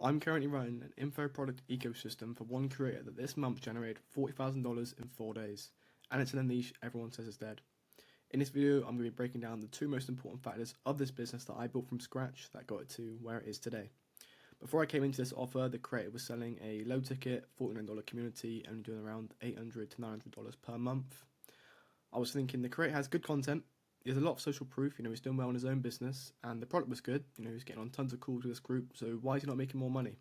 I'm currently running an info product ecosystem for one creator that this month generated $40,000 in 4 days, and it's in a niche everyone says is dead. In this video, I'm going to be breaking down the two most important factors of this business that I built from scratch that got it to where it is today. Before I came into this offer, the creator was selling a low ticket $49 community, only doing around $800 to $900 per month. I was thinking the creator has good content, there's a lot of social proof, he's doing well in his own business, and the product was good, he's getting on tons of calls with this group, so why is he not making more money?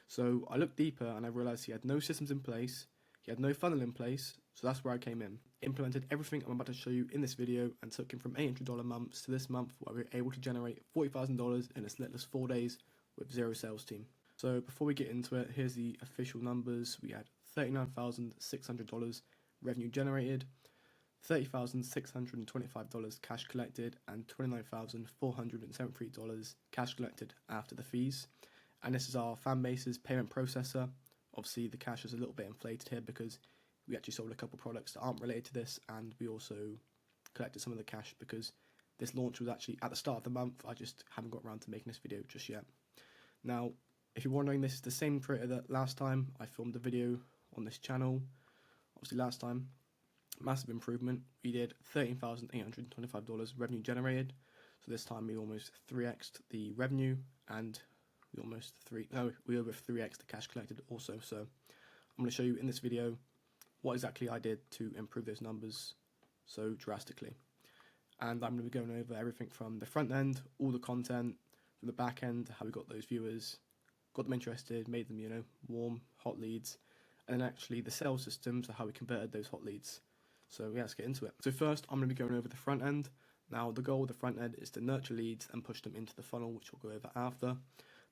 So I looked deeper and I realised he had no systems in place, he had no funnel in place, so that's where I came in. Implemented everything I'm about to show you in this video and took him from $800 months to this month where we were able to generate $40,000 in a slitless 4 days with zero sales team. So before we get into it, here's the official numbers. We had $39,600 revenue generated, $30,625 cash collected, and $29,473 cash collected after the fees. And this is our fan base's payment processor. Obviously the cash is a little bit inflated here because we actually sold a couple products that aren't related to this, and we also collected some of the cash because this launch was actually at the start of the month. I just haven't got around to making this video just yet. Now, if you're wondering, this is the same creator that last time I filmed a video on this channel. Obviously last time, massive improvement. We did $13,825 revenue generated. So this time we almost 3x'd the revenue, and we over 3x'd the cash collected also. So I'm going to show you in this video what exactly I did to improve those numbers so drastically. And I'm going to be going over everything from the front end, all the content, from the back end, how we got those viewers, got them interested, made them, warm, hot leads, and then actually the sales systems, so how we converted those hot leads. So yeah, let's get into it. So first, I'm going to be going over the front end. Now, the goal of the front end is to nurture leads and push them into the funnel, which we'll go over after.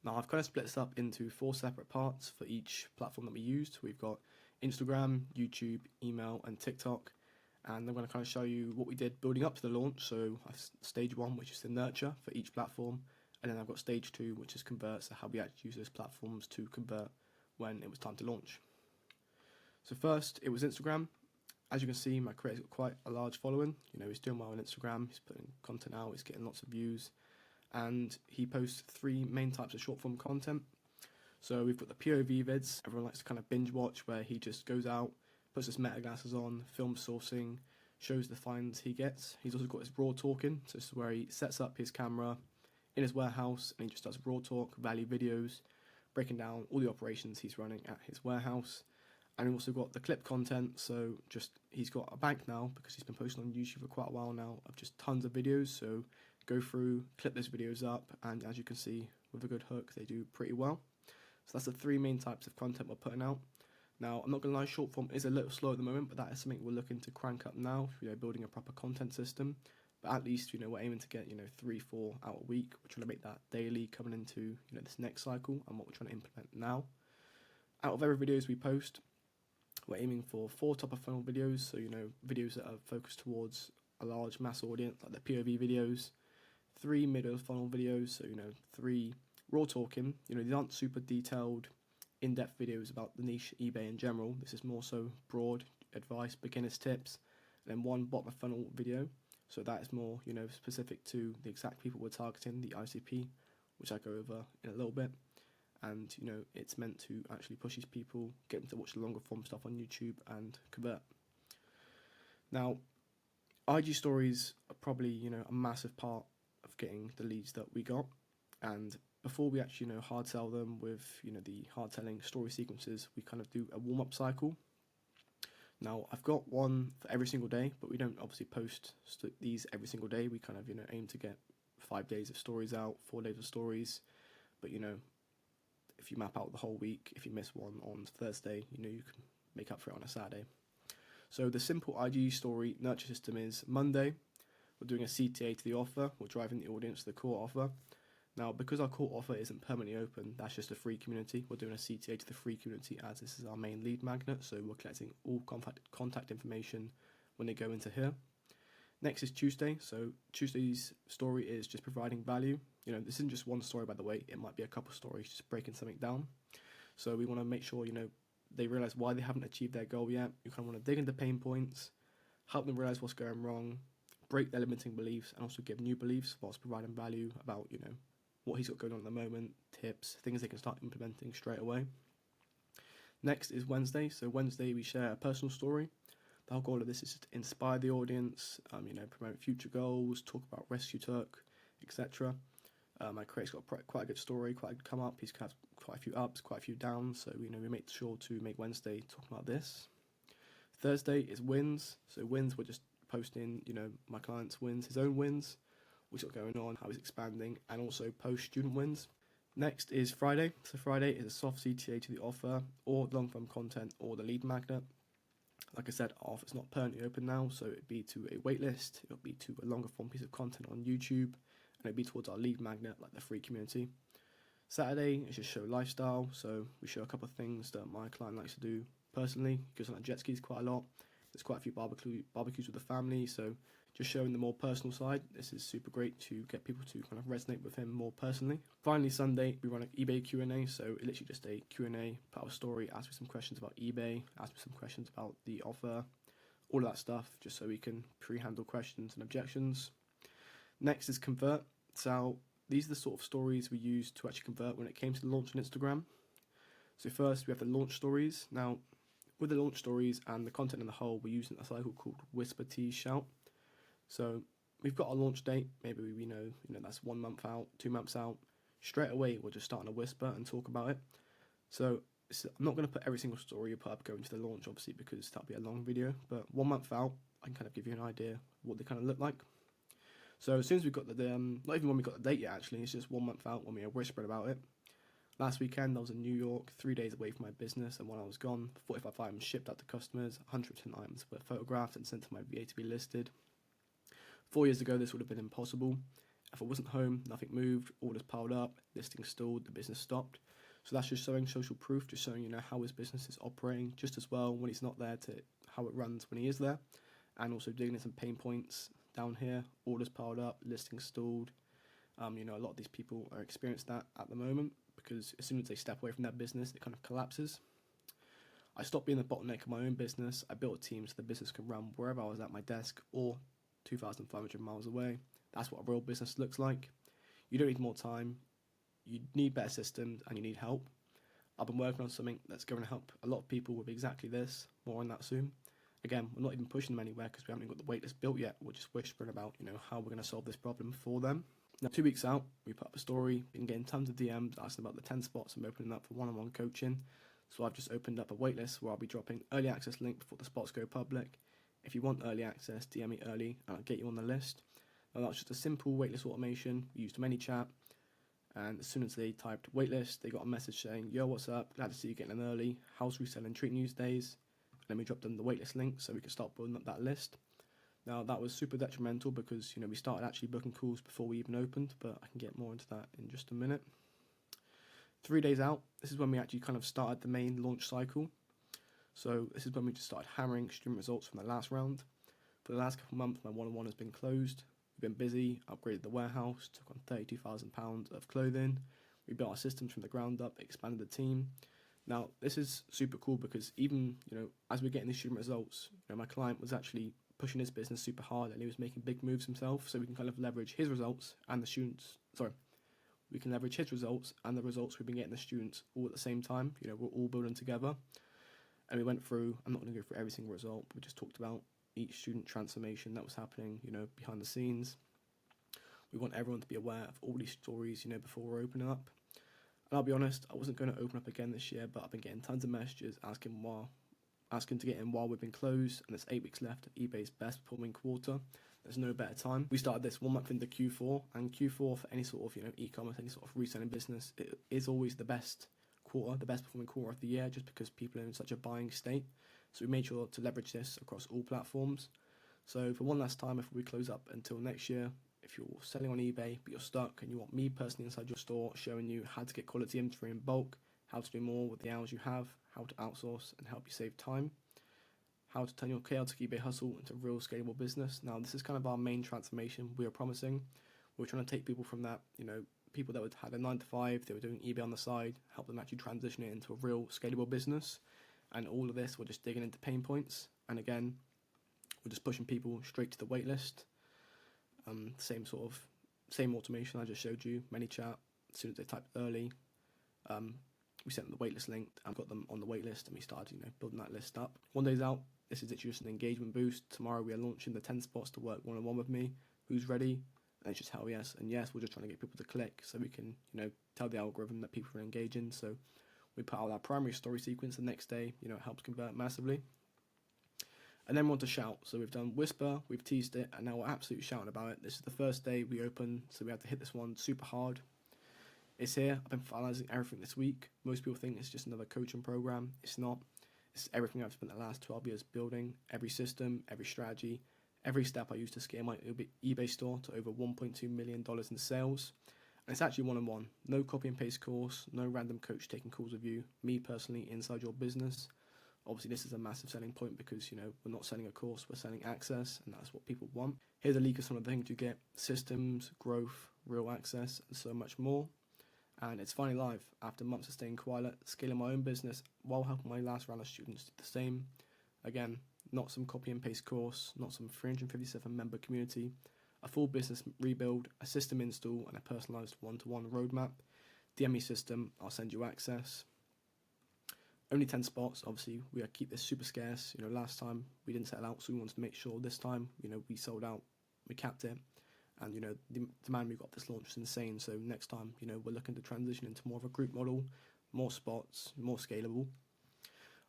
Now, I've kind of split this up into 4 separate parts for each platform that we used. We've got Instagram, YouTube, email, and TikTok. And I'm going to kind of show you what we did building up to the launch. So stage 1, which is the nurture for each platform. And then I've got stage 2, which is convert, so how we actually use those platforms to convert when it was time to launch. So first, it was Instagram. As you can see, my creator's got quite a large following. He's doing well on Instagram, he's putting content out, he's getting lots of views. And he posts 3 main types of short form content. So we've got the POV vids, everyone likes to kind of binge watch, where he just goes out, puts his meta glasses on, film sourcing, shows the finds he gets. He's also got his raw talking, so this is where he sets up his camera in his warehouse and he just does raw talk, value videos, breaking down all the operations he's running at his warehouse. And we've also got the clip content, so just he's got a bank now because he's been posting on YouTube for quite a while now of just tons of videos. So go through, clip those videos up, and as you can see with a good hook, they do pretty well. So that's the 3 main types of content we're putting out. Now, I'm not going to lie, short form is a little slow at the moment, but that is something we're looking to crank up now, building a proper content system. But at least, we're aiming to get, 3-4 out a week. We're trying to make that daily coming into, this next cycle and what we're trying to implement now. Out of every videos we post, we're aiming for 4 top of funnel videos. So, videos that are focused towards a large mass audience, like the POV videos. 3 middle funnel videos, so, 3 raw talking. These aren't super detailed, in-depth videos about the niche eBay in general. This is more so broad advice, beginner's tips. And then 1 bottom of funnel video. So that is more, specific to the exact people we're targeting, the ICP, which I go over in a little bit. And, it's meant to actually push these people, get them to watch the longer form stuff on YouTube and convert. Now, IG stories are probably, a massive part of getting the leads that we got. And before we actually, hard sell them with, the hard selling story sequences, we kind of do a warm-up cycle. Now, I've got one for every single day, but we don't obviously post these every single day. We kind of, aim to get 5 days of stories out, 4 days of stories. But, if you map out the whole week, if you miss one on Thursday, you can make up for it on a Saturday. So the simple IG story nurture system is Monday, we're doing a CTA to the offer. We're driving the audience to the core offer. Now, because our core offer isn't permanently open, that's just a free community. We're doing a CTA to the free community as this is our main lead magnet. So we're collecting all contact information when they go into here. Next is Tuesday. So Tuesday's story is just providing value. This isn't just one story, by the way. It might be a couple stories, just breaking something down. So we want to make sure, they realize why they haven't achieved their goal yet. You kind of want to dig into pain points, help them realize what's going wrong, break their limiting beliefs, and also give new beliefs whilst providing value about, what he's got going on at the moment, tips, things they can start implementing straight away. Next is Wednesday. So Wednesday we share a personal story. The whole goal of this is to inspire the audience, promote future goals, talk about Rescue Turk, etc. My creator's got quite a good story, quite a good come up. He's got quite a few ups, quite a few downs. So we make sure to make Wednesday talk about this. Thursday is wins. So wins, we're just posting, my client's wins, his own wins, what's got going on, how he's expanding, and also post student wins. Next is Friday. So Friday is a soft CTA to the offer, or long form content, or the lead magnet. Like I said, our offer's not permanently open now, so it'd be to a waitlist, it'll be to a longer form piece of content on YouTube, and it'd be towards our lead magnet, like the free community. Saturday is just show lifestyle, so we show a couple of things that my client likes to do personally. He goes on jet skis quite a lot. There's quite a few barbecues with the family, so just showing the more personal side. This is super great to get people to kind of resonate with him more personally. Finally, Sunday, we run an eBay Q&A, so it's literally just a Q&A, put out a story, ask me some questions about eBay, ask me some questions about the offer, all of that stuff, just so we can pre-handle questions and objections. Next is convert. So these are the sort of stories we use to actually convert when it came to the launch on Instagram. So first, we have the launch stories. Now, with the launch stories and the content in the whole, we're using a cycle called Whisper, Tease, Shout. So we've got a launch date, maybe we know that's 1 month out, 2 months out. Straight away, we're just starting to whisper and talk about it. So I'm not going to put every single story you put up going to the launch, obviously, because that'll be a long video. But 1 month out, I can kind of give you an idea what they kind of look like. So as soon as we've got not even when we got the date yet, actually, it's just 1 month out when we are whispering about it. Last weekend, I was in New York, 3 days away from my business, and when I was gone, 45 items shipped out to customers, 110 items were photographed and sent to my VA to be listed. 4 years ago, this would have been impossible. If I wasn't home, nothing moved, orders piled up, listings stalled, the business stopped. So that's just showing social proof, just showing how his business is operating just as well when he's not there to how it runs when he is there, and also digging in some pain points down here. Orders piled up, listings stalled. A lot of these people are experiencing that at the moment because as soon as they step away from their business, it kind of collapses. I stopped being the bottleneck of my own business. I built a team so the business can run wherever I was at my desk or 2,500 miles away. That's what a real business looks like. You don't need more time, you need better systems, and you need help. I've been working on something that's going to help a lot of people with exactly this. More on that soon. Again, we're not even pushing them anywhere because we haven't got the waitlist built yet. We're just whispering about how we're going to solve this problem for them. Now, 2 weeks out, we put up a story, been getting tons of DMs asking about the 10 spots I'm opening up for one-on-one coaching. So I've just opened up a waitlist where I'll be dropping early access link before the spots go public. If you want early access, DM me early and I'll get you on the list. Now that's just a simple waitlist automation. We used ManyChat, and as soon as they typed waitlist, they got a message saying, "Yo, what's up? Glad to see you getting in early. How's reselling treat news days?" And then we dropped them the waitlist link so we could start building up that list. Now that was super detrimental because we started actually booking calls before we even opened, but I can get more into that in just a minute. 3 days out, this is when we actually kind of started the main launch cycle. So this is when we just started hammering student results from the last round. For the last couple of months, my one-on-one has been closed. We've been busy, upgraded the warehouse, took on £32,000 of clothing. We built our systems from the ground up, expanded the team. Now, this is super cool because even, as we're getting these student results, my client was actually pushing his business super hard and he was making big moves himself, so we can kind of leverage his results and we can leverage his results and the results we've been getting the students all at the same time. We're all building together. And we went through, I'm not going to go through every single result, but we just talked about each student transformation that was happening, behind the scenes. We want everyone to be aware of all these stories, before we're opening up. And I'll be honest, I wasn't going to open up again this year, but I've been getting tons of messages asking to get in while we've been closed, and there's 8 weeks left of eBay's best performing quarter. There's no better time. We started this 1 month into Q4, and Q4 for any sort of e-commerce, any sort of reselling business, it is always the best quarter, the best performing quarter of the year, just because people are in such a buying state. So we made sure to leverage this across all platforms. So for one last time, before we close up until next year, if you're selling on eBay but you're stuck and you want me personally inside your store showing you how to get quality inventory in bulk, how to do more with the hours you have, how to outsource and help you save time, how to turn your chaotic eBay hustle into a real scalable business. Now this is kind of our main transformation we are promising. We're trying to take people from that, people that had a 9 to 5, they were doing eBay on the side, help them actually transition it into a real scalable business. And all of this, we're just digging into pain points. And again, we're just pushing people straight to the waitlist. Same automation I just showed you, ManyChat, As soon as they typed early, we sent them the waitlist link and got them on the waitlist, and we started, building that list up. 1 day's out. This is literally just an engagement boost. Tomorrow we are launching the 10 spots to work one-on-one with me. Who's ready? And it's just hell yes. And yes, we're just trying to get people to click so we can, tell the algorithm that people are engaging. So we put out our primary story sequence the next day. It helps convert massively. And then we want to shout. So we've done whisper, we've teased it, and now we're absolutely shouting about it. This is the first day we open, so we have to hit this one super hard. It's here. I've been finalising everything this week. Most people think it's just another coaching program. It's not. It's everything I've spent the last 12 years building. Every system, every strategy, every step I use to scale my eBay store to over $1.2 million in sales. And it's actually one-on-one. No copy and paste course, no random coach taking calls with you. Me personally inside your business. Obviously, this is a massive selling point because, we're not selling a course, we're selling access, and that's what people want. Here's a leak of some of the things you get: systems, growth, real access, and so much more. And it's finally live after months of staying quiet, scaling my own business while helping my last round of students do the same. Again, not some copy and paste course, not some 357 member community, a full business rebuild, a system install, and a personalized one-to-one roadmap. DM me system, I'll send you access. Only 10 spots. Obviously, we keep this super scarce. Last time we didn't sell out, so we wanted to make sure this time, we sold out, we capped it. And, the demand we got this launch was insane. So next time, we're looking to transition into more of a group model, more spots, more scalable.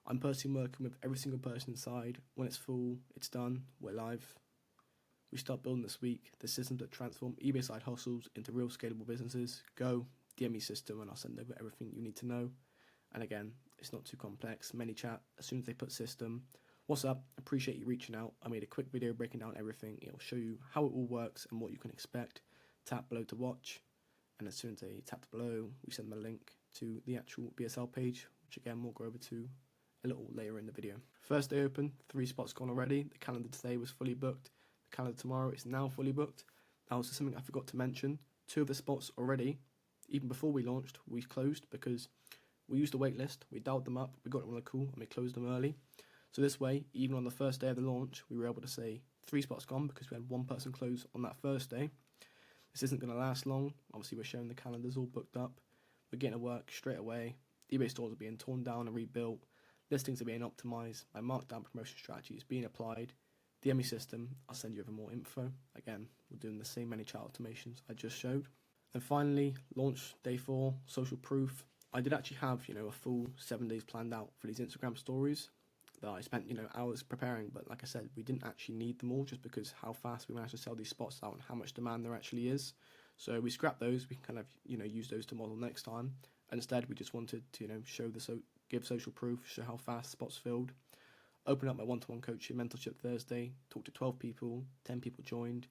I'm personally working with every single person inside. When it's full, it's done, we're live. We start building this week the systems that transform eBay side hustles into real scalable businesses. Go, DM me system, and I'll send over everything you need to know. And again, it's not too complex. ManyChat, as soon as they put system, what's up? Appreciate you reaching out. I made a quick video breaking down everything. It'll show you how it all works and what you can expect. Tap below to watch. And as soon as they tap below, we send them a link to the actual BSL page, which again we'll go over to a little later in the video. First day open, 3 spots gone already. The calendar today was fully booked. The calendar tomorrow is now fully booked. That was something I forgot to mention. 2 of the spots already, even before we launched, we closed because we used a wait list, we dialed them up, we got them on the call, and we closed them early. So this way, even on the first day of the launch, we were able to say 3 spots gone because we had 1 person close on that first day. This isn't going to last long. Obviously, we're showing the calendars all booked up. We're getting to work straight away. eBay stores are being torn down and rebuilt. Listings are being optimized. My markdown promotion strategy is being applied. The ME system, I'll send you over more info. Again, we're doing the same ManyChat automations I just showed. And finally, launch day 4, social proof. I did actually have, a full 7 days planned out for these Instagram stories that I spent, hours preparing. But like I said, we didn't actually need them all just because how fast we managed to sell these spots out and how much demand there actually is. So we scrapped those. We can kind of, use those to model next time. And instead, we just wanted to, give social proof, show how fast spots filled. Open up my one-to-one coaching mentorship Thursday. Talked to 12 people, 10 people joined.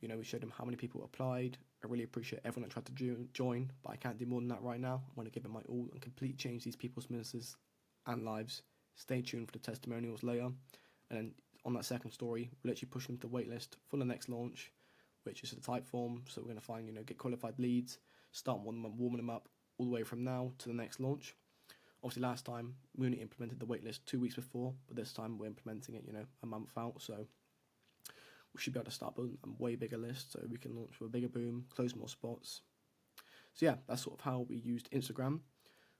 We showed them how many people applied. I really appreciate everyone that tried to join, but I can't do more than that right now. I want to give it my all and completely change these people's businesses and lives. Stay tuned for the testimonials later. And then on that second story, we're literally pushing them to waitlist for the next launch, which is a type form. So we're going to find, get qualified leads, start warming them up all the way from now to the next launch. Obviously, last time we only implemented the waitlist 2 weeks before, but this time we're implementing it, a month out. So we should be able to start building a way bigger list so we can launch with a bigger boom, close more spots. So yeah, that's sort of how we used Instagram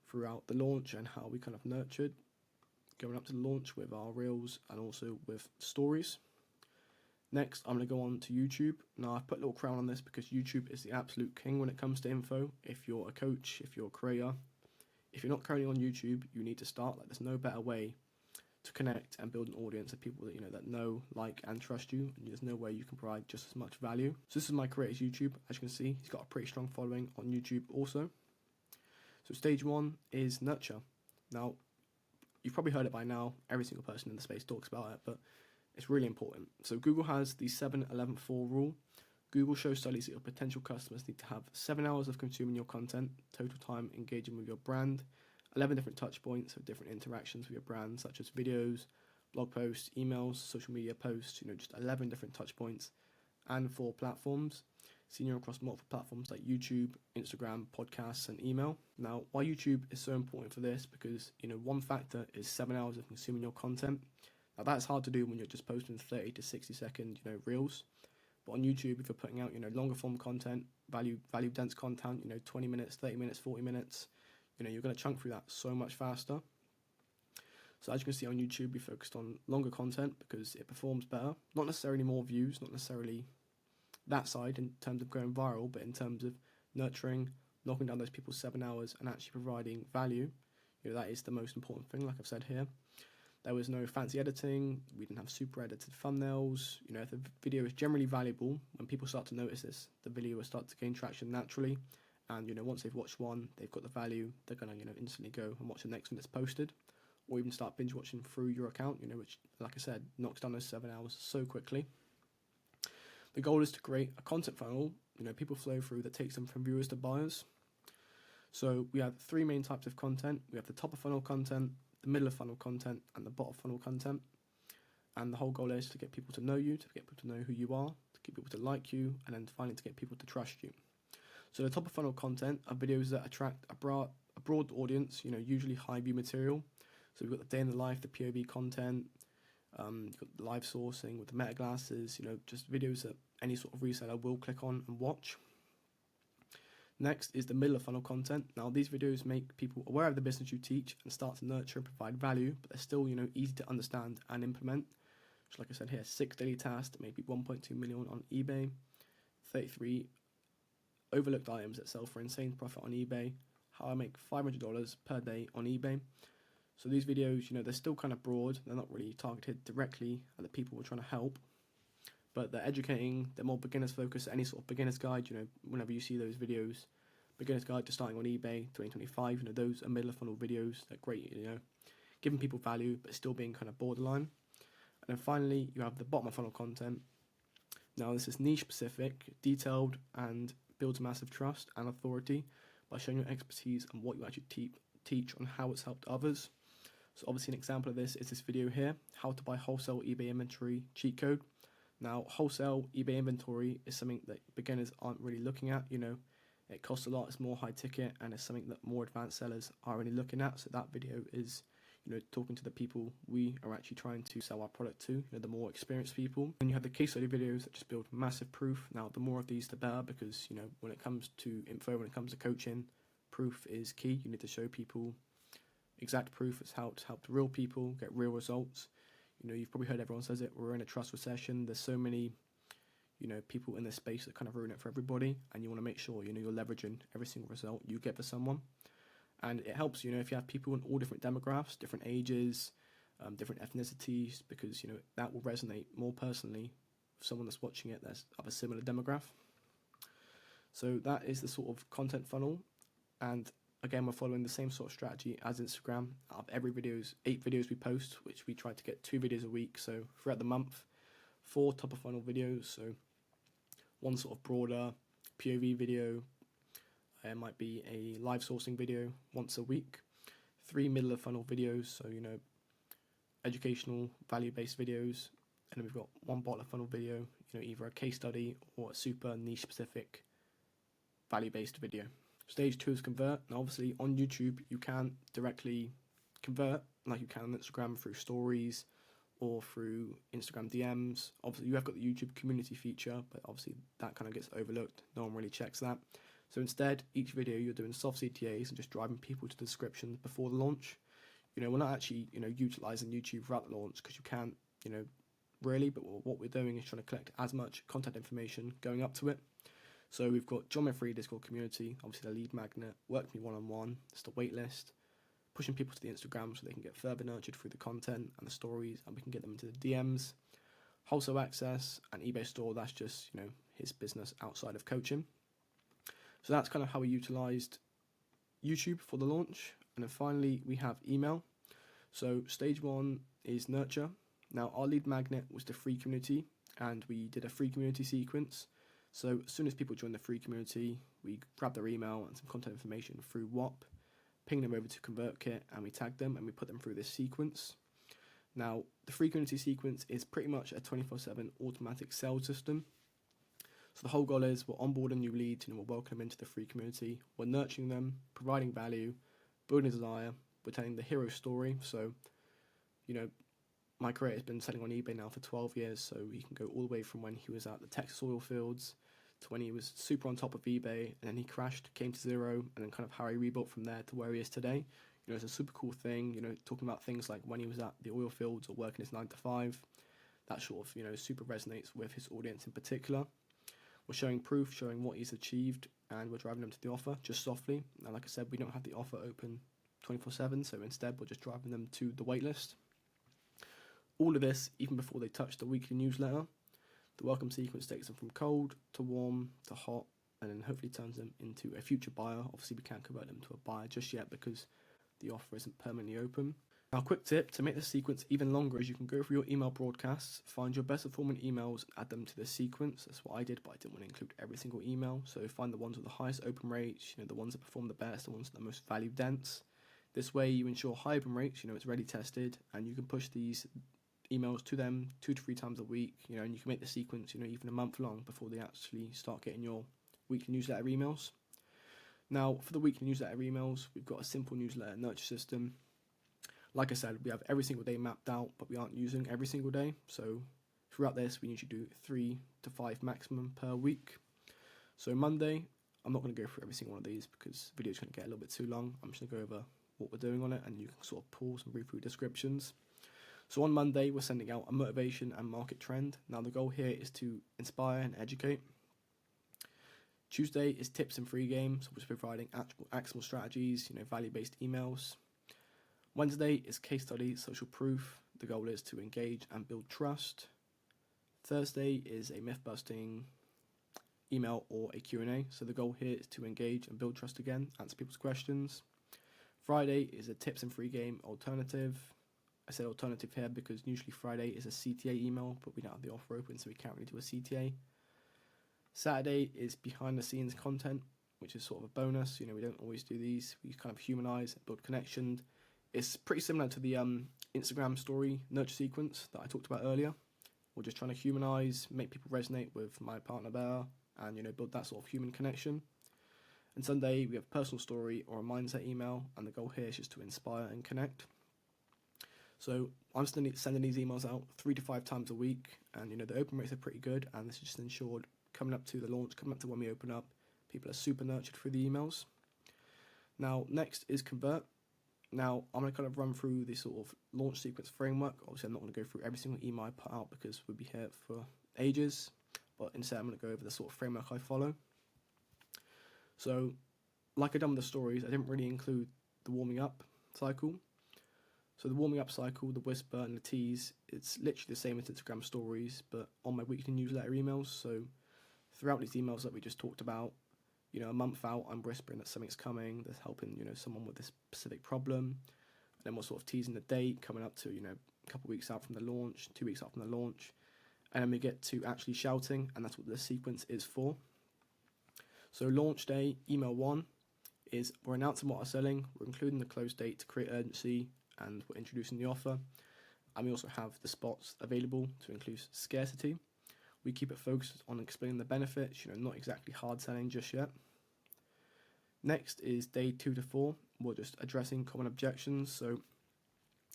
throughout the launch and how we kind of nurtured going up to the launch with our reels and also with stories. Next, I'm going to go on to YouTube. Now, I've put a little crown on this because YouTube is the absolute king when it comes to info. If you're a coach, if you're a creator, if you're not currently on YouTube, you need to start. There's no better way to connect and build an audience of people that that know, like, and trust you, and there's no way you can provide just as much value. So this is my creator's YouTube. As you can see, he's got a pretty strong following on YouTube also. So stage 1 is nurture. Now, you've probably heard it by now. Every single person in the space talks about it, but it's really important. So Google has the 7-11-4 rule. Google shows studies that your potential customers need to have 7 hours of consuming your content, total time engaging with your brand, 11 different touch points with different interactions with your brand, such as videos, blog posts, emails, social media posts, just 11 different touch points, and 4 platforms, seen across multiple platforms like YouTube, Instagram, podcasts, and email. Now, why YouTube is so important for this, because, one factor is 7 hours of consuming your content. Now, that's hard to do when you're just posting 30 to 60 second, reels. But on YouTube, if you're putting out, longer form content, value dense content, 20 minutes, 30 minutes, 40 minutes, you're going to chunk through that so much faster. So as you can see on YouTube, we focused on longer content because it performs better. Not necessarily more views, not necessarily that side in terms of going viral, but in terms of nurturing, knocking down those people's 7 hours and actually providing value. That is the most important thing, like I've said here. There was no fancy editing, we didn't have super edited thumbnails. If the video is generally valuable, when people start to notice this, the video will start to gain traction naturally. And once they've watched one, they've got the value, they're gonna instantly go and watch the next one that's posted, or even start binge watching through your account, which, like I said, knocks down those 7 hours so quickly. The goal is to create a content funnel, people flow through that takes them from viewers to buyers. So we have 3 main types of content. We have the top of funnel content, the middle of funnel content, and the bottom of funnel content. And the whole goal is to get people to know you, to get people to know who you are, to get people to like you, and then finally to get people to trust you. So the top of funnel content are videos that attract a broad audience, usually high view material. So we've got the day in the life, the POV content, you've got the live sourcing with the meta glasses, just videos that any sort of reseller will click on and watch. Next is the middle of funnel content. Now these videos make people aware of the business you teach and start to nurture and provide value, but they're still, easy to understand and implement. So like I said here, 6 daily tasks that maybe 1.2 million on eBay, 33 overlooked items that sell for insane profit on eBay, how I make $500 per day on eBay. So these videos, they're still kind of broad. They're not really targeted directly at the people we're trying to help, but they're educating. They're more beginners focused. Any sort of beginner's guide, whenever you see those videos, beginner's guide to starting on eBay 2025, those are middle of funnel videos. They're great, giving people value, but still being kind of borderline. And then finally, you have the bottom of funnel content. Now this is niche specific, detailed, and builds massive trust and authority by showing your expertise and what you actually teach on how it's helped others. So obviously an example of this is this video here, how to buy wholesale eBay inventory cheat code. Now wholesale eBay inventory is something that beginners aren't really looking at, it costs a lot, it's more high ticket, and it's something that more advanced sellers are really looking at. So that video is, talking to the people we are actually trying to sell our product to, the more experienced people. And you have the case study videos that just build massive proof. Now the more of these the better, because when it comes to info, when it comes to coaching, proof is key. You need to show people exact proof. It's helped real people get real results. You've probably heard everyone says it, we're in a trust recession. There's so many people in this space that kind of ruin it for everybody, and you want to make sure you're leveraging every single result you get for someone. And it helps if you have people in all different demographics, different ages, different ethnicities, because that will resonate more personally with someone that's watching it that's of a similar demographic. So that is the sort of content funnel, and again, we're following the same sort of strategy as Instagram. Out of every 8 videos we post, which we try to get 2 videos a week, so throughout the month, 4 top of funnel videos, so 1 sort of broader POV video, it might be a live sourcing video once a week, 3 middle of funnel videos, so educational value-based videos, and then we've got 1 bottom of funnel video, either a case study or a super niche specific value-based video. Stage 2 is convert. Now obviously on YouTube you can't directly convert like you can on Instagram through stories or through Instagram DMs. Obviously you have got the YouTube community feature, but obviously that kind of gets overlooked. No one really checks that. So instead, each video you're doing soft CTAs and just driving people to the descriptions before the launch. We're not actually, utilizing YouTube throughout the launch because you can't, really, but what we're doing is trying to collect as much content information going up to it. So we've got John Free Discord community, obviously the lead magnet, work with me one-on-one, it's the waitlist, pushing people to the Instagram so they can get further nurtured through the content and the stories, and we can get them into the DMs. Wholesale access and eBay store, that's just, his business outside of coaching. So that's kind of how we utilized YouTube for the launch. And then finally, we have email. So stage 1 is nurture. Now our lead magnet was the free community, and we did a free community sequence. So as soon as people join the free community, we grab their email and some content information through WAP, ping them over to ConvertKit, and we tag them and we put them through this sequence. Now, the free community sequence is pretty much a 24/7 automatic sales system. So the whole goal is we're onboarding new leads and we'll welcome them into the free community. We're nurturing them, providing value, building desire. We're telling the hero story. So, my creator's been selling on eBay now for 12 years, so he can go all the way from when he was at the Texas oil fields to when he was super on top of eBay, and then he crashed, came to zero, and then kind of how he rebuilt from there to where he is today. You know, it's a super cool thing, you know, talking about things like when he was at the oil fields or working his 9 to 5. That sort of, you know, super resonates with his audience in particular. We're showing proof, showing what he's achieved, and we're driving them to the offer just softly. And like I said, we don't have the offer open 24/7, so instead we're just driving them to the waitlist. All of this even before they touch the weekly newsletter. The welcome sequence takes them from cold to warm to hot, and then hopefully turns them into a future buyer. Obviously, we can't convert them to a buyer just yet because the offer isn't permanently open. Now, a quick tip to make the sequence even longer is you can go through your email broadcasts, find your best performing emails, and add them to the sequence. That's what I did, but I didn't want to include every single email. So find the ones with the highest open rates, you know, the ones that perform the best, the ones that are most value dense. This way you ensure high open rates, you know, it's ready tested, and you can push these emails to them 2 to 3 times a week, you know, and you can make the sequence, you know, even a month long before they actually start getting your weekly newsletter emails. Now, for the weekly newsletter emails, we've got a simple newsletter nurture system. Like I said, we have every single day mapped out, but we aren't using every single day. So throughout this, we usually do 3 to 5 maximum per week. So Monday, I'm not going to go through every single one of these because the video is going to get a little bit too long. I'm just going to go over what we're doing on it, and you can sort of pause and read through descriptions. So on Monday, we're sending out a motivation and market trend. Now the goal here is to inspire and educate. Tuesday is tips and free games, which is providing actionable strategies, you know, value-based emails. Wednesday is case study, social proof. The goal is to engage and build trust. Thursday is a myth-busting email or a Q&A. So the goal here is to engage and build trust again, answer people's questions. Friday is a tips and free game alternative. I say alternative here because usually Friday is a CTA email, but we don't have the offer open, so we can't really do a CTA. Saturday is behind the scenes content, which is sort of a bonus. You know, we don't always do these. We kind of humanize, build connection. It's pretty similar to the Instagram story nurture sequence that I talked about earlier. We're just trying to humanize, make people resonate with my partner better, and, you know, build that sort of human connection. And Sunday, we have a personal story or a mindset email, and the goal here is just to inspire and connect. So I'm sending these emails out 3 to 5 times a week, and, you know, the open rates are pretty good, and this is just ensured coming up to the launch, coming up to when we open up, people are super nurtured through the emails. Now, next is convert. Now, I'm going to kind of run through the sort of launch sequence framework. Obviously, I'm not going to go through every single email I put out because we'll be here for ages, but instead I'm going to go over the sort of framework I follow. So, like I done with the stories, I didn't really include the warming up cycle. So the warming up cycle, the whisper and the tease, it's literally the same as Instagram stories, but on my weekly newsletter emails. So throughout these emails that we just talked about, you know, a month out, I'm whispering that something's coming, that's helping, you know, someone with this specific problem. And then we're sort of teasing the date, coming up to, you know, a couple of weeks out from the launch, 2 weeks out from the launch. And then we get to actually shouting, and that's what the sequence is for. So launch day, email 1, is we're announcing what we're selling, we're including the close date to create urgency, and we're introducing the offer. And we also have the spots available to include scarcity. We keep it focused on explaining the benefits, you know, not exactly hard selling just yet. Next is day 2 to 4. We're just addressing common objections. So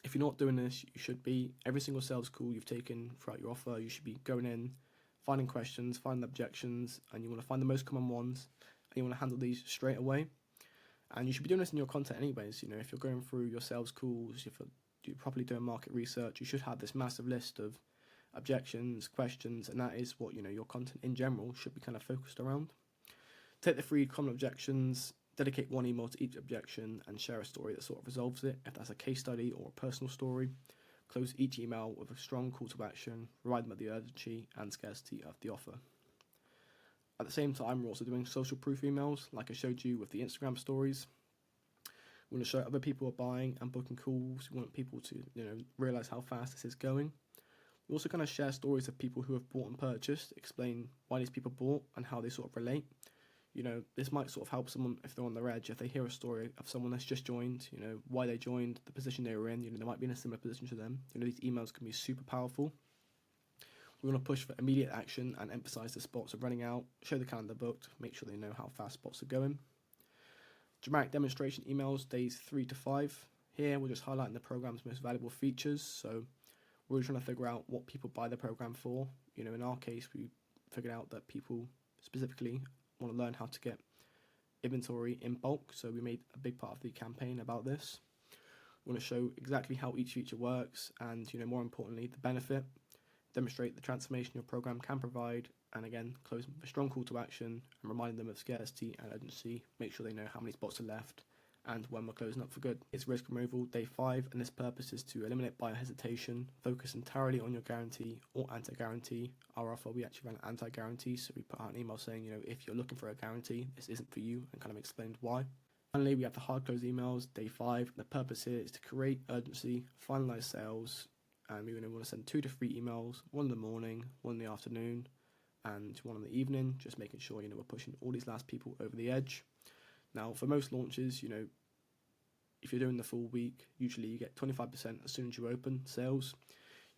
if you're not doing this, you should be. Every single sales call you've taken throughout your offer, you should be going in, finding questions, finding objections, and you want to find the most common ones, and you want to handle these straight away. And you should be doing this in your content anyways. You know, if you're going through your sales calls, if you're properly doing market research, you should have this massive list of objections, questions, and that is what, you know, your content in general should be kind of focused around. Take the 3 common objections, dedicate 1 email to each objection, and share a story that sort of resolves it. If that's a case study or a personal story, close each email with a strong call to action, provide them with the urgency and scarcity of the offer. At the same time, we're also doing social proof emails, like I showed you with the Instagram stories. We want to show other people are buying and booking calls. We want people to, you know, realize how fast this is going. We also kind of share stories of people who have bought and purchased, explain why these people bought and how they sort of relate. You know, this might sort of help someone if they're on their edge, if they hear a story of someone that's just joined, you know, why they joined, the position they were in, you know, they might be in a similar position to them. You know, these emails can be super powerful. We want to push for immediate action and emphasize the spots are running out, show the calendar booked, make sure they know how fast spots are going. Dramatic demonstration emails, days 3 to 5. Here, we're just highlighting the program's most valuable features. So we're trying to figure out what people buy the program for. You know, in our case, we figured out that people specifically want to learn how to get inventory in bulk. So we made a big part of the campaign about this. We want to show exactly how each feature works and, more importantly, the benefit, demonstrate the transformation your program can provide, and again, close with a strong call to action and reminding them of scarcity and urgency, make sure they know how many spots are left and when we're closing up for good. It's risk removal day 5, and this purpose is to eliminate buyer hesitation, focus entirely on your guarantee or anti-guarantee. Our offer, we actually ran anti-guarantee, so we put out an email saying, if you're looking for a guarantee, this isn't for you, and kind of explained why. Finally, we have the hard close emails, day 5. The purpose here is to create urgency, finalize sales, and we want to send 2 to 3 emails, one in the morning, one in the afternoon, and one in the evening, just making sure, we're pushing all these last people over the edge. Now, for most launches, if you're doing the full week, usually you get 25% as soon as you open sales,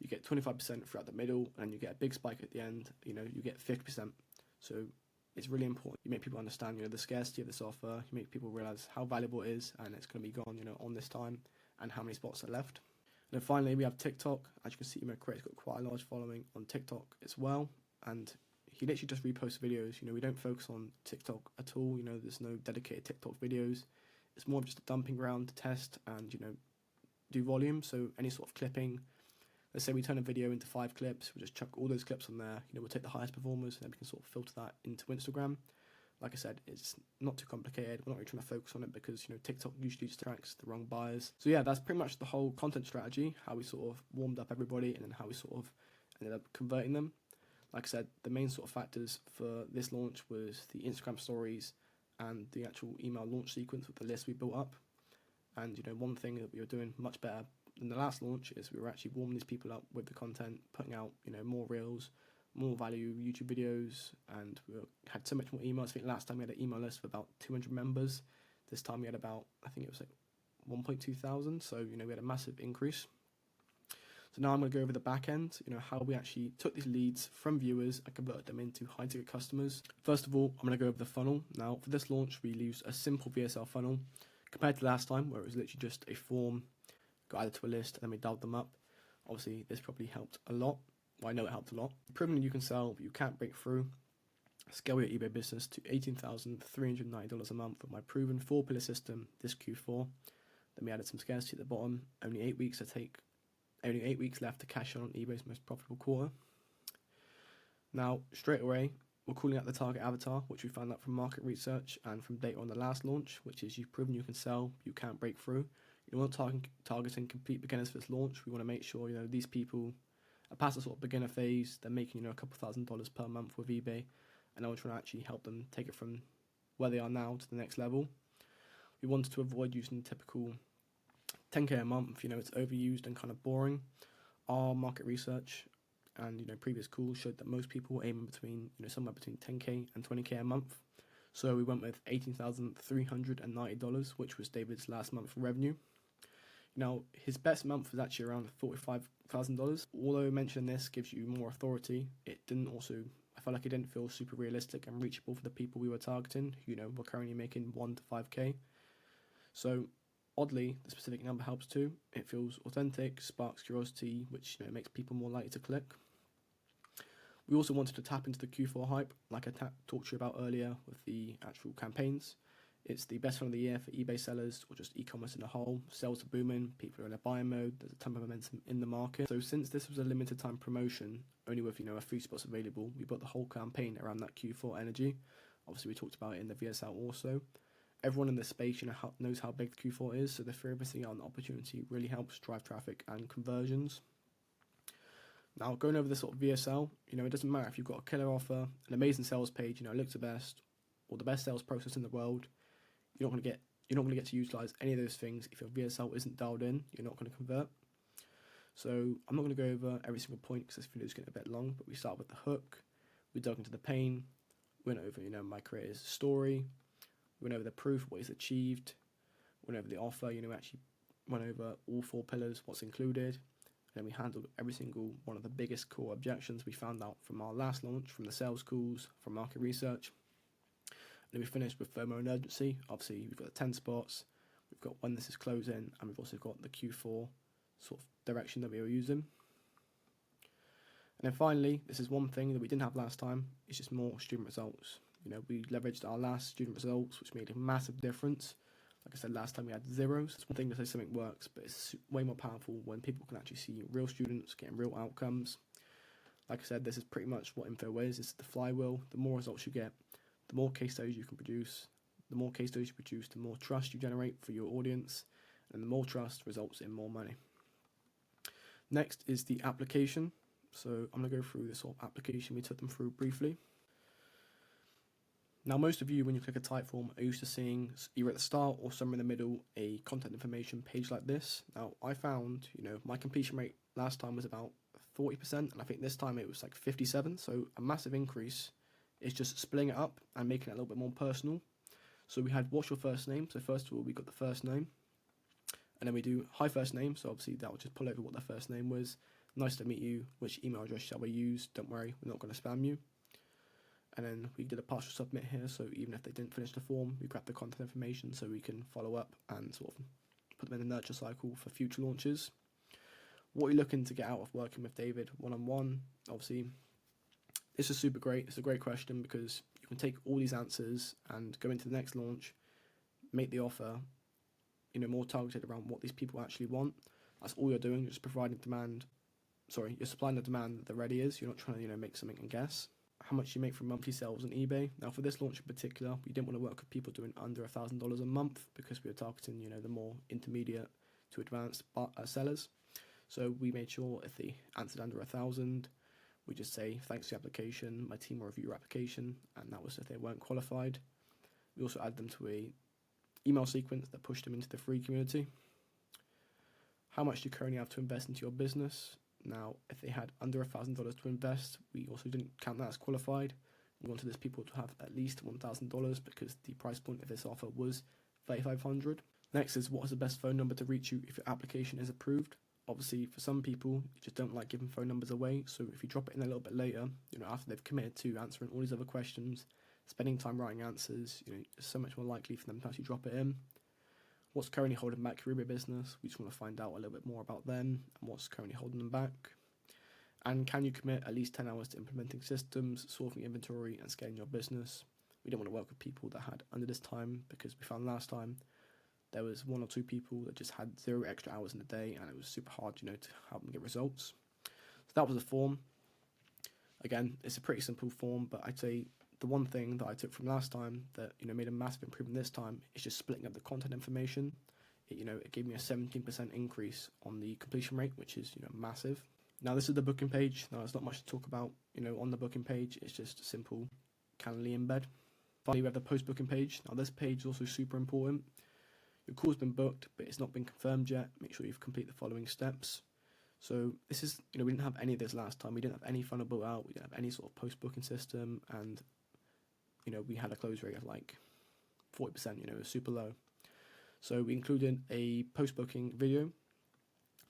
you get 25% throughout the middle, and you get a big spike at the end, you get 50%. So it's really important. You make people understand, the scarcity of this offer, you make people realize how valuable it is, and it's going to be gone, on this time, and how many spots are left. And then finally, we have TikTok. As you can see, Craig's got quite a large following on TikTok as well, and he literally just reposts videos. We don't focus on TikTok at all. There's no dedicated TikTok videos. It's more of just a dumping ground to test and, do volume. So any sort of clipping, let's say we turn a video into 5 clips, we'll just chuck all those clips on there. We'll take the highest performers, and then we can sort of filter that into Instagram. Like I said, it's not too complicated. We're not really trying to focus on it because, TikTok usually just attracts the wrong buyers. So yeah, that's pretty much the whole content strategy, how we sort of warmed up everybody and then how we sort of ended up converting them. Like I said, the main sort of factors for this launch was the Instagram stories and the actual email launch sequence with the list we built up. And, one thing that we were doing much better than the last launch is we were actually warming these people up with the content, putting out, more reels, more value YouTube videos, and we had so much more emails. I think last time we had an email list of about 200 members. This time we had about, I think it was like 1.2 thousand. So, we had a massive increase. So now I'm going to go over the back end, how we actually took these leads from viewers and converted them into high-ticket customers. First of all, I'm going to go over the funnel. Now, for this launch, we used a simple VSL funnel compared to last time, where it was literally just a form, got added to a list, and then we dialed them up. Obviously, this probably helped a lot. Well, I know it helped a lot. Proven you can sell, but you can't break through. Scale your eBay business to $18,390 a month with my proven 4-pillar system this Q4. Then we added some scarcity at the bottom. Only 8 weeks left to cash on eBay's most profitable quarter. Now, straight away, we're calling out the target avatar, which we found out from market research and from data on the last launch, which is you've proven you can sell, you can't break through. You want targeting complete beginners for this launch. We want to make sure, these people are past the sort of beginner phase. They're making, a couple $1,000s per month with eBay, and I want to actually help them take it from where they are now to the next level. We wanted to avoid using the typical 10k a month, it's overused and kind of boring. Our market research and previous calls showed that most people were aiming between somewhere between 10k and 20k a month. So we went with $18,390, which was David's last month revenue. Now his best month was actually around $45,000. Although mentioning this gives you more authority, I felt like it didn't feel super realistic and reachable for the people we were targeting. We're currently making 1 to 5k. So oddly, the specific number helps too. It feels authentic, sparks curiosity, which makes people more likely to click. We also wanted to tap into the Q4 hype, like I talked to you about earlier with the actual campaigns. It's the best one of the year for eBay sellers or just e-commerce in a whole. Sales are booming, people are in a buying mode, there's a ton of momentum in the market. So since this was a limited time promotion, only with a few spots available, we built the whole campaign around that Q4 energy. Obviously we talked about it in the VSL also. Everyone in this space knows how big the Q4 is, so the fear of missing out on the opportunity really helps drive traffic and conversions. Now, going over the sort of VSL, it doesn't matter if you've got a killer offer, an amazing sales page, it looks the best, or the best sales process in the world. You're not going to get to utilize any of those things if your VSL isn't dialed in. You're not going to convert. So I'm not going to go over every single point because this video is getting a bit long. But we start with the hook. We dug into the pain. Went over my creator's story. We went over the proof, what is achieved. Went over the offer. Actually went over all 4 pillars, what's included. And then we handled every single one of the biggest core objections we found out from our last launch, from the sales calls, from market research. And then we finished with FOMO and urgency. Obviously, we've got the 10 spots, we've got when this is closing, and we've also got the Q4 sort of direction that we were using. And then finally, this is one thing that we didn't have last time, it's just more student results. We leveraged our last student results, which made a massive difference. Like I said, last time we had zeros. It's one thing to say something works, but it's way more powerful when people can actually see real students getting real outcomes. Like I said, this is pretty much what info is. It's the flywheel. The more results you get, the more case studies you can produce. The more case studies you produce, the more trust you generate for your audience, and the more trust results in more money. Next is the application. So I'm going to go through this sort of application we took them through briefly. Now, most of you, when you click a Typeform, are used to seeing either at the start or somewhere in the middle a content information page like this. Now, I found, my completion rate last time was about 40%, and I think this time it was like 57%, so a massive increase. It's just splitting it up and making it a little bit more personal. So we had what's your first name? So first of all, we got the first name, and then we do hi first name. So obviously that will just pull over what their first name was. Nice to meet you. Which email address shall we use? Don't worry, we're not going to spam you. And then we did a partial submit here, so even if they didn't finish the form, we grab the content information so we can follow up and sort of put them in the nurture cycle for future launches. What are you looking to get out of working with David one-on-one? Obviously, this is super great. It's a great question because you can take all these answers and go into the next launch, make the offer, more targeted around what these people actually want. That's all you're doing. You're just providing demand. Sorry, you're supplying the demand that the ready is. You're not trying to, make something and guess. How much you make from monthly sales on eBay. Now, for this launch in particular, we didn't want to work with people doing under $1,000 a month because we were targeting, the more intermediate to advanced sellers. So we made sure if they answered under 1,000, we just say, thanks for the application, my team will review your application, and that was if they weren't qualified. We also add them to a email sequence that pushed them into the free community. How much do you currently have to invest into your business? Now, if they had under $1,000 to invest, we also didn't count that as qualified. We wanted these people to have at least $1,000 because the price point of this offer was $3,500. Next is, what is the best phone number to reach you if your application is approved? Obviously, for some people, you just don't like giving phone numbers away, so if you drop it in a little bit later, after they've committed to answering all these other questions, spending time writing answers, it's so much more likely for them to actually drop it in. What's currently holding back your Ruby business? We just want to find out a little bit more about them and what's currently holding them back. And can you commit at least 10 hours to implementing systems, sorting inventory, and scaling your business? We don't want to work with people that had under this time because we found last time there was 1 or 2 people that just had 0 extra hours in the day, and it was super hard, to help them get results. So that was the form. Again, it's a pretty simple form, but I'd say the one thing that I took from last time that made a massive improvement this time is just splitting up the content information. It gave me a 17% increase on the completion rate, which is massive. Now this is the booking page. Now there's not much to talk about on the booking page. It's just a simple Calendly embed. Finally, we have the post booking page. Now this page is also super important. Your call's been booked, but it's not been confirmed yet. Make sure you've completed the following steps. So this is we didn't have any of this last time. We didn't have any funnel built out. We didn't have any sort of post booking system, and we had a close rate of like 40%, it was super low. So we included a post-booking video.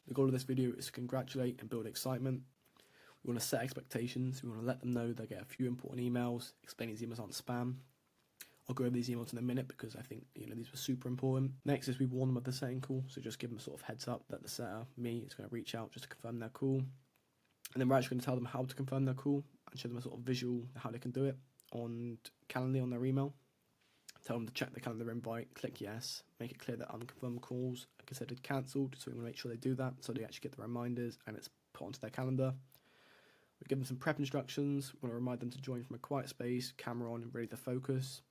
The goal of this video is to congratulate and build excitement. We want to set expectations. We want to let them know they get a few important emails, explain these emails aren't spam. I'll go over these emails in a minute because I think these were super important. Next is we warn them of the setting call, so just give them a sort of heads up that the setter, me, is going to reach out just to confirm their call. And then we're actually going to tell them how to confirm their call and show them a sort of visual how they can do it on Calendly on their email. Tell them to check the calendar invite, click yes, make it clear that unconfirmed calls are considered cancelled, so we want to make sure they do that so they actually get the reminders and it's put onto their calendar. We give them some prep instructions. We want to remind them to join from a quiet space, camera on and ready to focus.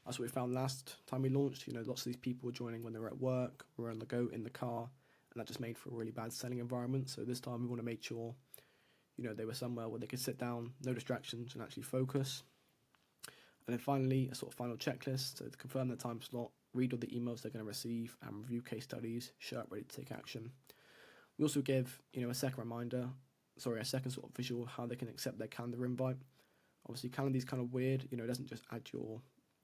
That's what we found last time we launched. Lots of these people were joining when they were at work, were on the go, in the car, and that just made for a really bad selling environment. So this time we want to make sure, they were somewhere where they could sit down, no distractions, and actually focus. And then finally, a sort of final checklist, so to confirm the time slot, read all the emails they're going to receive, and review case studies, show up ready to take action. We also give, a second sort of visual how they can accept their calendar invite. Obviously, Calendly is kind of weird, it doesn't just add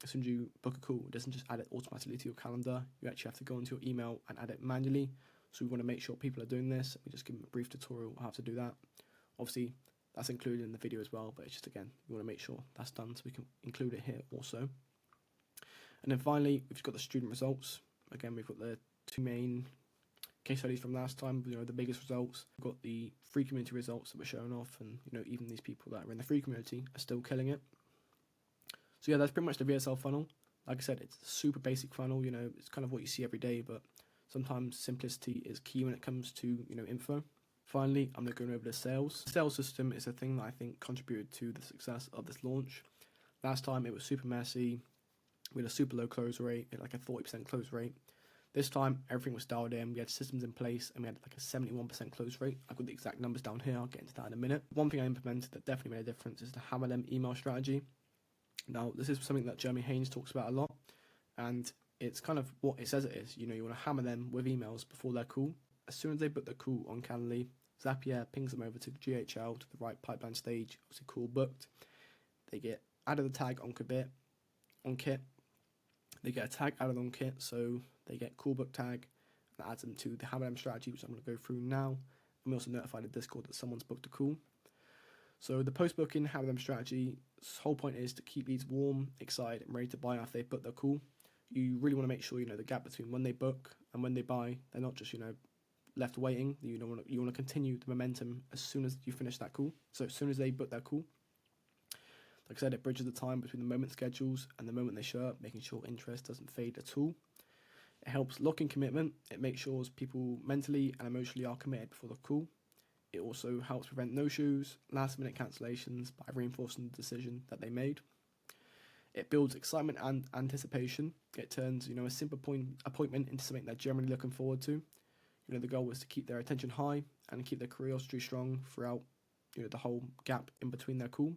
as soon as you book a call, it doesn't just add it automatically to your calendar. You actually have to go into your email and add it manually. So we want to make sure people are doing this. We just give them a brief tutorial on how to do that. Obviously, that's included in the video as well, but it's just, again, we want to make sure that's done so we can include it here also. And then finally, we've got the student results. Again, we've got the 2 main case studies from last time, the biggest results. We've got the free community results that were shown off, and even these people that are in the free community are still killing it. So yeah, that's pretty much the VSL funnel. Like I said, it's a super basic funnel. It's kind of what you see every day, but sometimes simplicity is key when it comes to info. Finally, I'm going to go over the sales. The sales system is a thing that I think contributed to the success of this launch. Last time it was super messy. We had a super low close rate, like a 40% close rate. This time everything was dialed in. We had systems in place, and we had like a 71% close rate. I've got the exact numbers down here. I'll get into that in a minute. One thing I implemented that definitely made a difference is the hammer them email strategy. Now, this is something that Jeremy Haynes talks about a lot, and it's kind of what it says it is. You want to hammer them with emails before their call. As soon as they book their call on Calendly, Zapier pings them over to GHL to the right pipeline stage. Obviously, call booked. They get added the tag on Kit. They get a tag added on Kit, so they get call book tag. That adds them to the hammer them strategy, which I'm going to go through now. And we also notify the Discord that someone's booked a call. So the post-booking hammer them strategy, whole point is to keep leads warm, excited, and ready to buy after they book their call. You really want to make sure the gap between when they book and when they buy, they're not just left waiting. You want to continue the momentum as soon as you finish that call. So as soon as they book their call, like I said, it bridges the time between the moment schedules and the moment they show up, making sure interest doesn't fade at all. It helps lock in commitment. It makes sure people mentally and emotionally are committed before the call. It also helps prevent no-shows, last-minute cancellations by reinforcing the decision that they made. It builds excitement and anticipation. It turns, a simple appointment into something they're generally looking forward to. The goal is to keep their attention high and keep their curiosity strong throughout, the whole gap in between their call.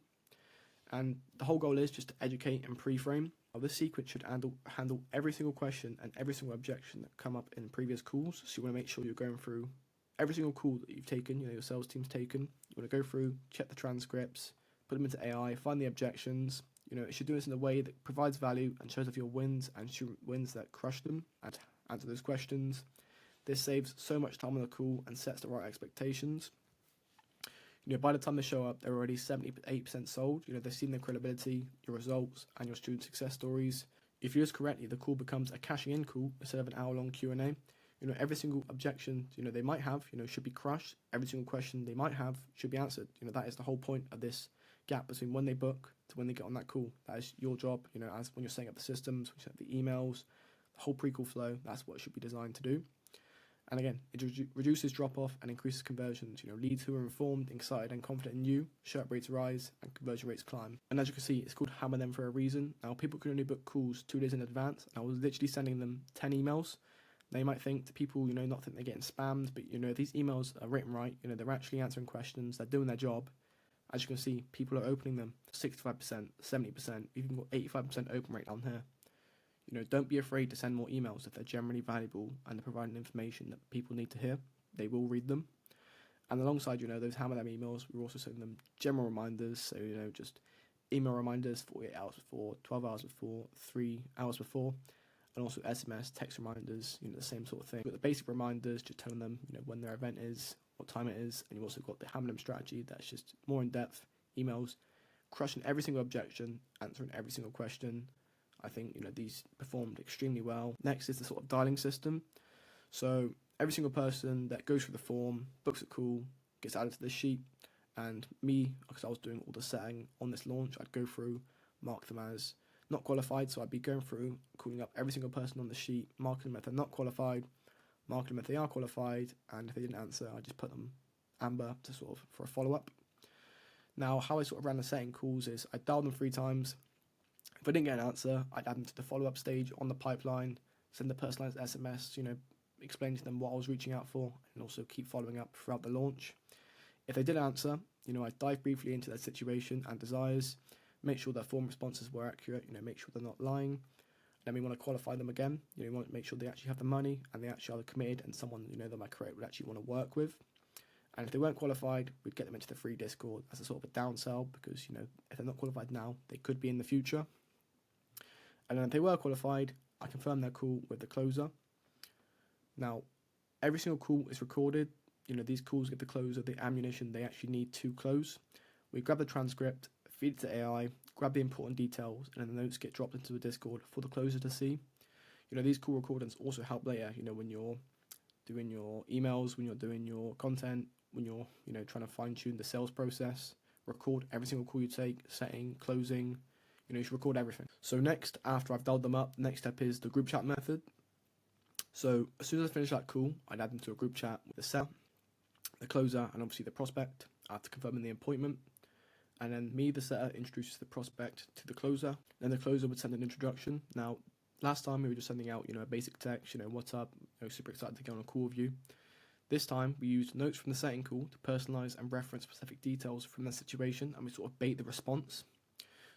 And the whole goal is just to educate and pre-frame. Now, this sequence should handle every single question and every single objection that come up in previous calls. So you want to make sure you're going through every single call that you've taken, your sales team's taken. You want to go through, check the transcripts, put them into AI, find the objections. It should do this in a way that provides value and shows off your wins and wins that crush them and answer those questions. This saves so much time on the call and sets the right expectations. By the time they show up, they're already 78% sold. They've seen their credibility, your results, and your student success stories. If used correctly, the call becomes a cashing in call instead of an hour-long Q&A. Every single objection, they might have, should be crushed. Every single question they might have should be answered. That is the whole point of this gap between when they book to when they get on that call. That is your job, as when you're setting up the systems, when you set up the emails, the whole pre-call flow. That's what it should be designed to do. And again, it reduces drop-off and increases conversions. Leads who are informed, excited, and confident in you, show up rates rise, and conversion rates climb. And as you can see, it's called Hammer Them for a reason. Now, people can only book calls 2 days in advance. I was literally sending them 10 emails. They might think the people, not think they're getting spammed, but, these emails are written right. They're actually answering questions. They're doing their job. As you can see, people are opening them 65%, 70%, even got 85% open rate down here. Don't be afraid to send more emails if they're generally valuable and they're providing information that people need to hear. They will read them. And alongside, those hammer them emails, we're also sending them general reminders. So, just email reminders 48 hours before, 12 hours before, 3 hours before, and also SMS, text reminders, the same sort of thing. But the basic reminders, just telling them, when their event is, what time it is, and you've also got the hammer them strategy that's just more in-depth emails, crushing every single objection, answering every single question. I think, these performed extremely well. Next is the sort of dialing system. So every single person that goes through the form, books a call, gets added to this sheet, and me, because I was doing all the setting on this launch, I'd go through, mark them as not qualified, so I'd be going through, calling up every single person on the sheet, marking them if they're not qualified, marking them if they are qualified, and if they didn't answer, I just put them amber to for a follow-up. Now, how I ran the setting calls is I dialed them 3 times. If I didn't get an answer, I'd add them to the follow-up stage on the pipeline, send a personalized SMS, explain to them what I was reaching out for, and also keep following up throughout the launch. If they did answer, I'd dive briefly into their situation and desires, make sure their form responses were accurate, make sure they're not lying. Then we want to qualify them again. We want to make sure they actually have the money and they actually are committed and someone, that my creator would actually want to work with. And if they weren't qualified, we'd get them into the free Discord as a sort of a downsell because, if they're not qualified now, they could be in the future. And then if they were qualified, I confirm their call with the closer. Now, every single call is recorded. These calls give the closer the ammunition they actually need to close. We grab the transcript, feed it to AI, grab the important details, and then the notes get dropped into the Discord for the closer to see. These call recordings also help later, when you're doing your emails, when you're doing your content, when you're, trying to fine tune the sales process, record every single call you take, setting, closing, you should record everything. So next, after I've dialed them up, the next step is the group chat method. So as soon as I finish that call, I'd add them to a group chat with the seller, the closer, and obviously the prospect after confirming the appointment. And then me, the setter, introduces the prospect to the closer. Then the closer would send an introduction. Now, last time we were just sending out, a basic text, what's up, super excited to get on a call with you. This time we used notes from the setting call to personalize and reference specific details from the situation, and we sort of bait the response.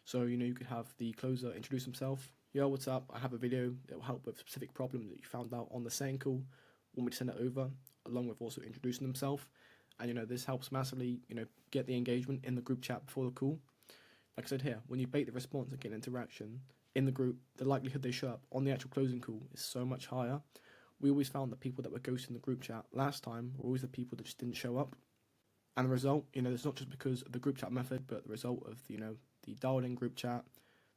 So, you could have the closer introduce himself. Yo, what's up? I have a video that will help with a specific problem that you found out on the setting call. Want me to send it over, along with also introducing himself. And, this helps massively, get the engagement in the group chat before the call. Like I said here, when you bait the response and get interaction in the group, the likelihood they show up on the actual closing call is so much higher. We always found the people that were ghosting the group chat last time were always the people that just didn't show up. And the result, it's not just because of the group chat method, but the result of, the dialed in group chat,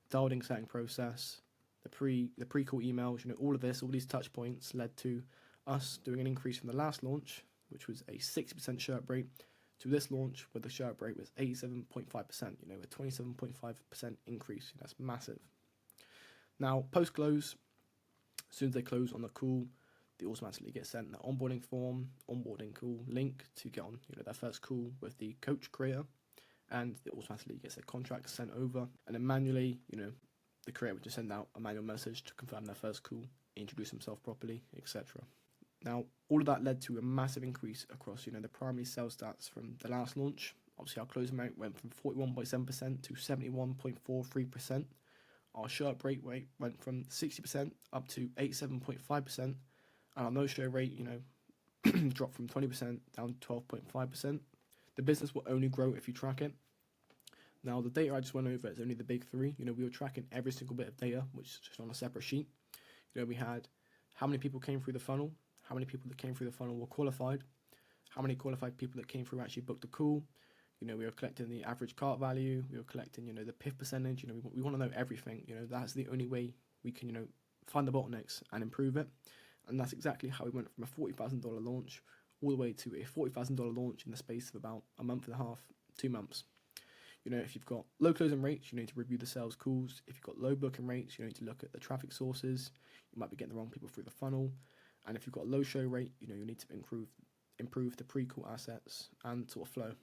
dialed in setting process, the pre-call emails, all of this, all these touch points led to us doing an increase from the last launch, which was a 60% show up rate, to this launch where the show up rate was 87.5%, a 27.5% increase. That's massive. Now, post-close, as soon as they close on the call, they automatically get sent the onboarding form, onboarding call link to get on, their first call with the coach creator, and it automatically gets their contract sent over. And then manually, the creator would just send out a manual message to confirm their first call, introduce himself properly, etc. Now, all of that led to a massive increase across, the primary sales stats from the last launch. Obviously, our closing rate went from 41.7% to 71.43%. Our show-up rate went from 60% up to 87.5%. And our no-show rate, dropped from 20% down to 12.5%. The business will only grow if you track it. Now, the data I just went over is only the big three. We were tracking every single bit of data, which is just on a separate sheet. We had how many people came through the funnel, how many people that came through the funnel were qualified, how many qualified people that came through actually booked a call. We were collecting the average cart value, we were collecting, the PIF percentage. We want to know everything. That's the only way we can, find the bottlenecks and improve it. And that's exactly how we went from a $40,000 launch all the way to a $40,000 launch in the space of about a month and a half, 2 months. If you've got low closing rates, you need to review the sales calls. If you've got low booking rates, you need to look at the traffic sources. You might be getting the wrong people through the funnel. And if you've got a low show rate, you need to improve the pre-call assets and sort of flow.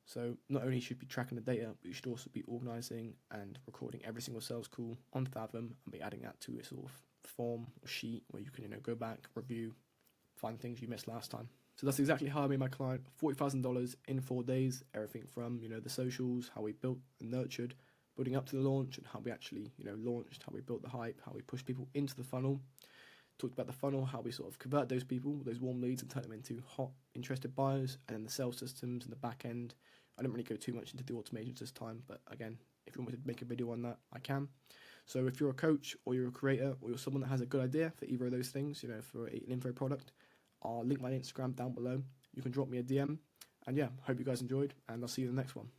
So not only should you be tracking the data, but you should also be organising and recording every single sales call on Fathom and be adding that to a sort of form or sheet where you can go back, review, find things you missed last time. So that's exactly how I made my client $40,000 in 4 days. Everything from the socials, how we built and nurtured, building up to the launch, and how we actually launched, how we built the hype, how we pushed people into the funnel. Talked about the funnel, how we sort of convert those people, those warm leads, and turn them into hot, interested buyers, and then the sales systems and the back end. I didn't really go too much into the automations this time, but again, if you want me to make a video on that, I can. So if you're a coach or you're a creator or you're someone that has a good idea for either of those things, for an info product, I'll link my Instagram down below. You can drop me a DM. And yeah, hope you guys enjoyed, and I'll see you in the next one.